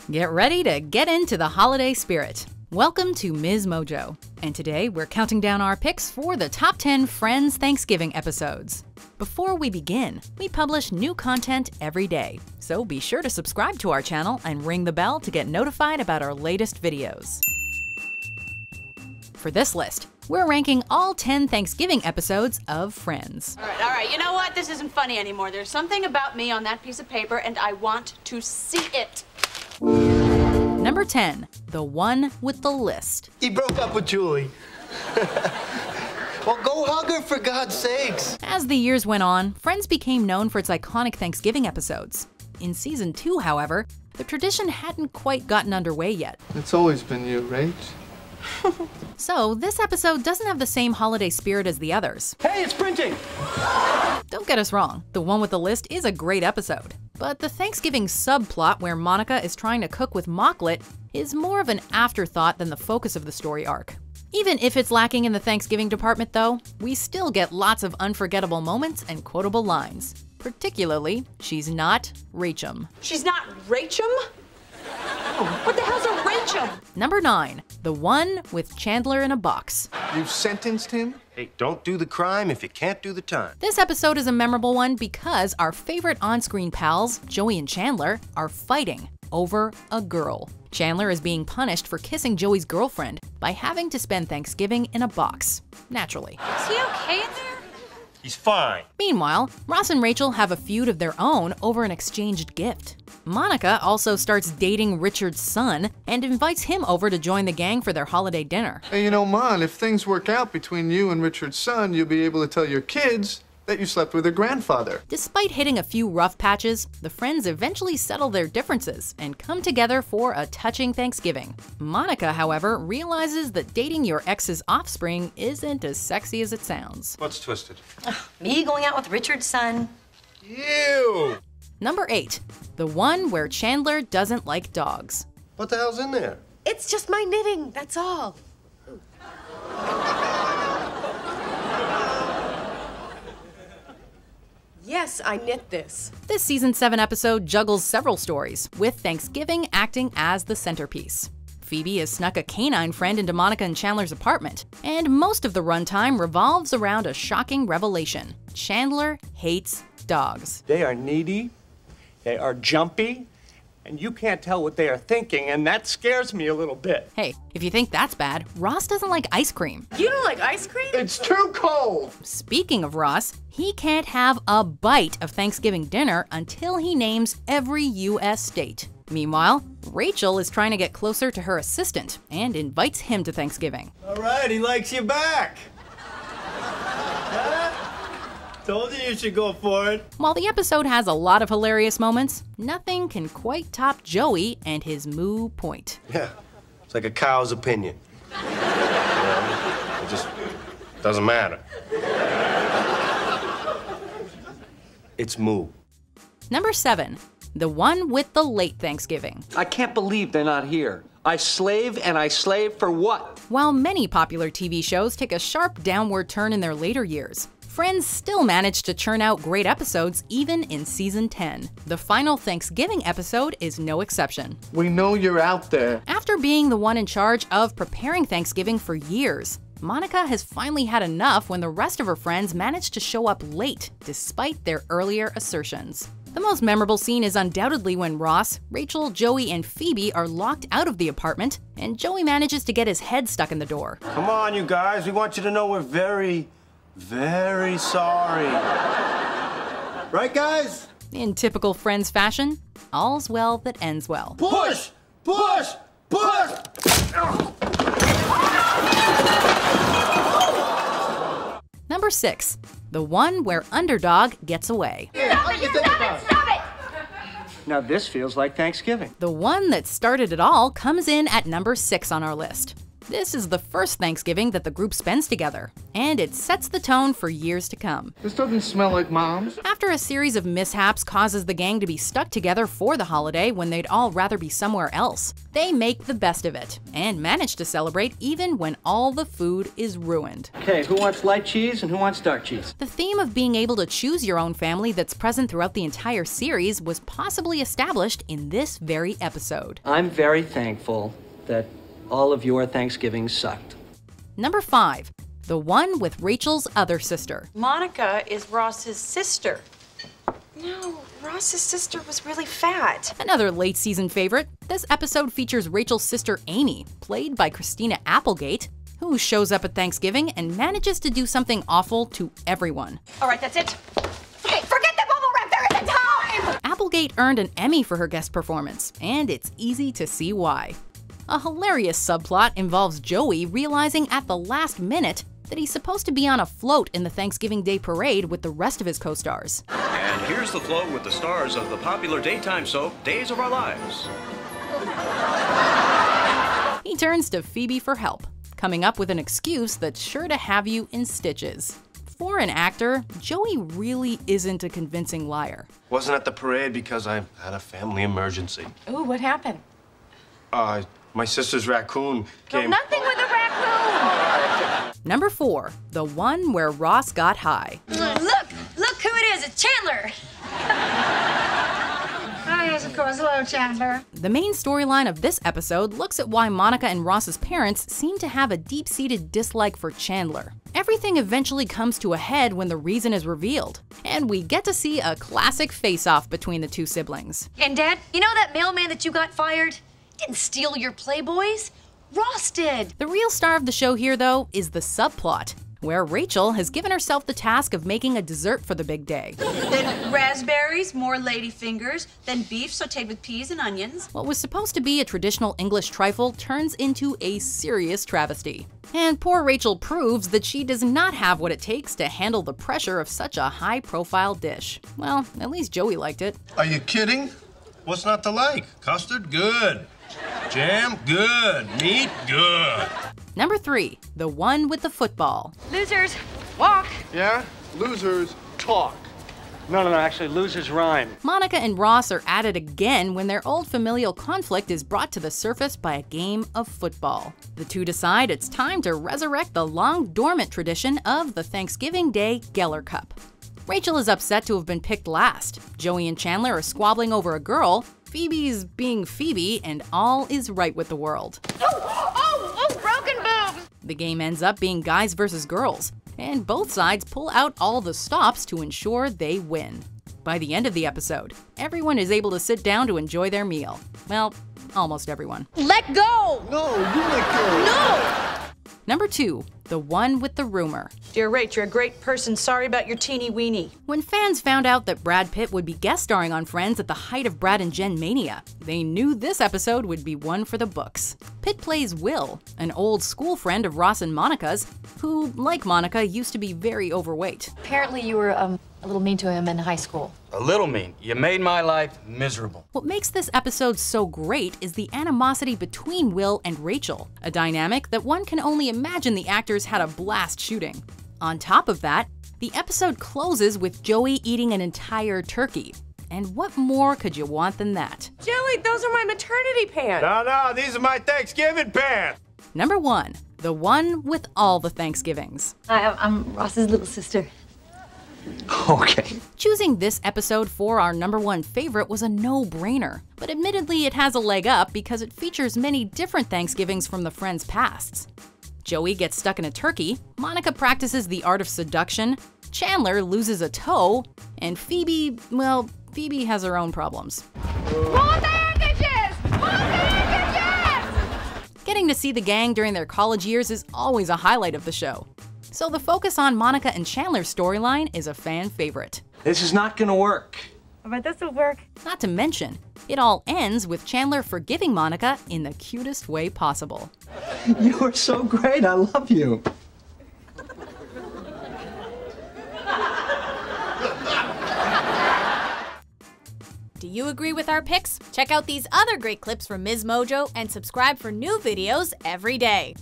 Get ready to get into the holiday spirit. Welcome to MsMojo, and today we're counting down our picks for the top 10 Friends Thanksgiving episodes. Before we begin, we publish new content every day, so be sure to subscribe to our channel and ring the bell to get notified about our latest videos. For this list, we're ranking all 10 Thanksgiving episodes of Friends. All right, you know what? This isn't funny anymore. There's something about me on that piece of paper, and I want to see it. Number 10, the one with the list. He broke up with Julie. Well, go hug her for God's sakes. As the years went on, Friends became known for its iconic Thanksgiving episodes. In season 2, however, the tradition hadn't quite gotten underway yet. It's always been you, Rach. So this episode doesn't have the same holiday spirit as the others. Hey, it's printing! Don't get us wrong, the one with the list is a great episode. But the Thanksgiving subplot where Monica is trying to cook with Mocklet is more of an afterthought than the focus of the story arc. Even if it's lacking in the Thanksgiving department though, we still get lots of unforgettable moments and quotable lines. Particularly, she's not Rachel. She's not Rachel? What the hell's a Rachel? Number 9, the one with Chandler in a box. You've sentenced him? Hey, don't do the crime if you can't do the time. This episode is a memorable one because our favorite on-screen pals, Joey and Chandler, are fighting over a girl. Chandler is being punished for kissing Joey's girlfriend by having to spend Thanksgiving in a box. Naturally. Is he okay in there? He's fine. Meanwhile, Ross and Rachel have a feud of their own over an exchanged gift. Monica also starts dating Richard's son and invites him over to join the gang for their holiday dinner. Hey, you know, Mon, if things work out between you and Richard's son, you'll be able to tell your kids that you slept with their grandfather. Despite hitting a few rough patches, the friends eventually settle their differences and come together for a touching Thanksgiving. Monica, however, realizes that dating your ex's offspring isn't as sexy as it sounds. What's twisted? Me going out with Richard's son? Ew! Number 8, the one where Chandler doesn't like dogs. What the hell's in there? It's just my knitting, that's all. Yes, I knit this. This season 7 episode juggles several stories, with Thanksgiving acting as the centerpiece. Phoebe has snuck a canine friend into Monica and Chandler's apartment, and most of the runtime revolves around a shocking revelation. Chandler hates dogs. They are needy, they are jumpy, and you can't tell what they are thinking, and that scares me a little bit. Hey, if you think that's bad, Ross doesn't like ice cream. You don't like ice cream? It's too cold! Speaking of Ross, he can't have a bite of Thanksgiving dinner until he names every U.S. state. Meanwhile, Rachel is trying to get closer to her assistant and invites him to Thanksgiving. All right, he likes you back. Huh? Told you should go for it. While the episode has a lot of hilarious moments, nothing can quite top Joey and his moo point. Yeah, it's like a cow's opinion. You know, it just doesn't matter. It's moo. Number 7, the one with the late Thanksgiving. I can't believe they're not here. I slave and I slave for what? While many popular TV shows take a sharp downward turn in their later years, Friends still managed to churn out great episodes even in season 10. The final Thanksgiving episode is no exception. We know you're out there. After being the one in charge of preparing Thanksgiving for years, Monica has finally had enough when the rest of her friends managed to show up late, despite their earlier assertions. The most memorable scene is undoubtedly when Ross, Rachel, Joey, and Phoebe are locked out of the apartment, and Joey manages to get his head stuck in the door. Come on, you guys. We want you to know we're very sorry. Right, guys? In typical Friends fashion, all's well that ends well. Push! Push! Push! Number 6, the one where Underdog gets away. Now this feels like Thanksgiving. The one that started it all comes in at number 6 on our list. This is the first Thanksgiving that the group spends together, and it sets the tone for years to come. This doesn't smell like Mom's. After a series of mishaps causes the gang to be stuck together for the holiday when they'd all rather be somewhere else, they make the best of it and manage to celebrate even when all the food is ruined. Okay, who wants light cheese and who wants dark cheese? The theme of being able to choose your own family that's present throughout the entire series was possibly established in this very episode. I'm very thankful that all of your Thanksgivings sucked. Number 5. The one with Rachel's other sister. Monica is Ross's sister. No, Ross's sister was really fat. Another late season favorite, this episode features Rachel's sister Amy, played by Christina Applegate, who shows up at Thanksgiving and manages to do something awful to everyone. All right, that's it. Hey, forget the bubble wrap, there isn't time! Applegate earned an Emmy for her guest performance, and it's easy to see why. A hilarious subplot involves Joey realizing at the last minute that he's supposed to be on a float in the Thanksgiving Day parade with the rest of his co-stars. And here's the float with the stars of the popular daytime soap, Days of Our Lives. He turns to Phoebe for help, coming up with an excuse that's sure to have you in stitches. For an actor, Joey really isn't a convincing liar. Wasn't at the parade because I had a family emergency. Ooh, what happened? My sister's raccoon came. Nothing with a raccoon! Number 4. The one where Ross got high. Look who it is, it's Chandler! Oh, yes, of course. Hello, Chandler. The main storyline of this episode looks at why Monica and Ross's parents seem to have a deep-seated dislike for Chandler. Everything eventually comes to a head when the reason is revealed, and we get to see a classic face-off between the two siblings. And Dad, you know that mailman that you got fired? Didn't steal your Playboys? Ross did! The real star of the show here, though, is the subplot, where Rachel has given herself the task of making a dessert for the big day. Then raspberries, more lady fingers, then beef sauteed with peas and onions. What was supposed to be a traditional English trifle turns into a serious travesty. And poor Rachel proves that she does not have what it takes to handle the pressure of such a high-profile dish. Well, at least Joey liked it. Are you kidding? What's not to like? Custard? Good. Jam? Good. Meat? Good. Number 3. The one with the football. Losers, walk! Yeah? Losers talk. No, actually, losers rhyme. Monica and Ross are at it again when their old familial conflict is brought to the surface by a game of football. The two decide it's time to resurrect the long-dormant tradition of the Thanksgiving Day Geller Cup. Rachel is upset to have been picked last. Joey and Chandler are squabbling over a girl. Phoebe's being Phoebe, and all is right with the world. Oh, broken boobs! The game ends up being guys versus girls, and both sides pull out all the stops to ensure they win. By the end of the episode, everyone is able to sit down to enjoy their meal. Well, almost everyone. Let go! No, you let go. No! Number 2. The one with the rumor. Dear Rach, you're a great person. Sorry about your teeny weenie. When fans found out that Brad Pitt would be guest starring on Friends at the height of Brad and Jen mania, they knew this episode would be one for the books. Pitt plays Will, an old school friend of Ross and Monica's, who, like Monica, used to be very overweight. Apparently you were a little mean to him in high school. A little mean. You made my life miserable. What makes this episode so great is the animosity between Will and Rachel, a dynamic that one can only imagine the actors had a blast shooting. On top of that, the episode closes with Joey eating an entire turkey. And what more could you want than that? Joey, those are my maternity pants. No, these are my Thanksgiving pants. Number 1. The one with all the Thanksgivings. Hi, I'm Ross's little sister. Okay. Choosing this episode for our number 1 favorite was a no-brainer, but admittedly it has a leg up because it features many different Thanksgivings from the Friends' pasts. Joey gets stuck in a turkey, Monica practices the art of seduction, Chandler loses a toe, and Phoebe has her own problems. Getting to see the gang during their college years is always a highlight of the show. So the focus on Monica and Chandler's storyline is a fan favorite. This is not gonna work. But this will work. Not to mention, it all ends with Chandler forgiving Monica in the cutest way possible. You are so great, I love you. Do you agree with our picks? Check out these other great clips from MsMojo and subscribe for new videos every day.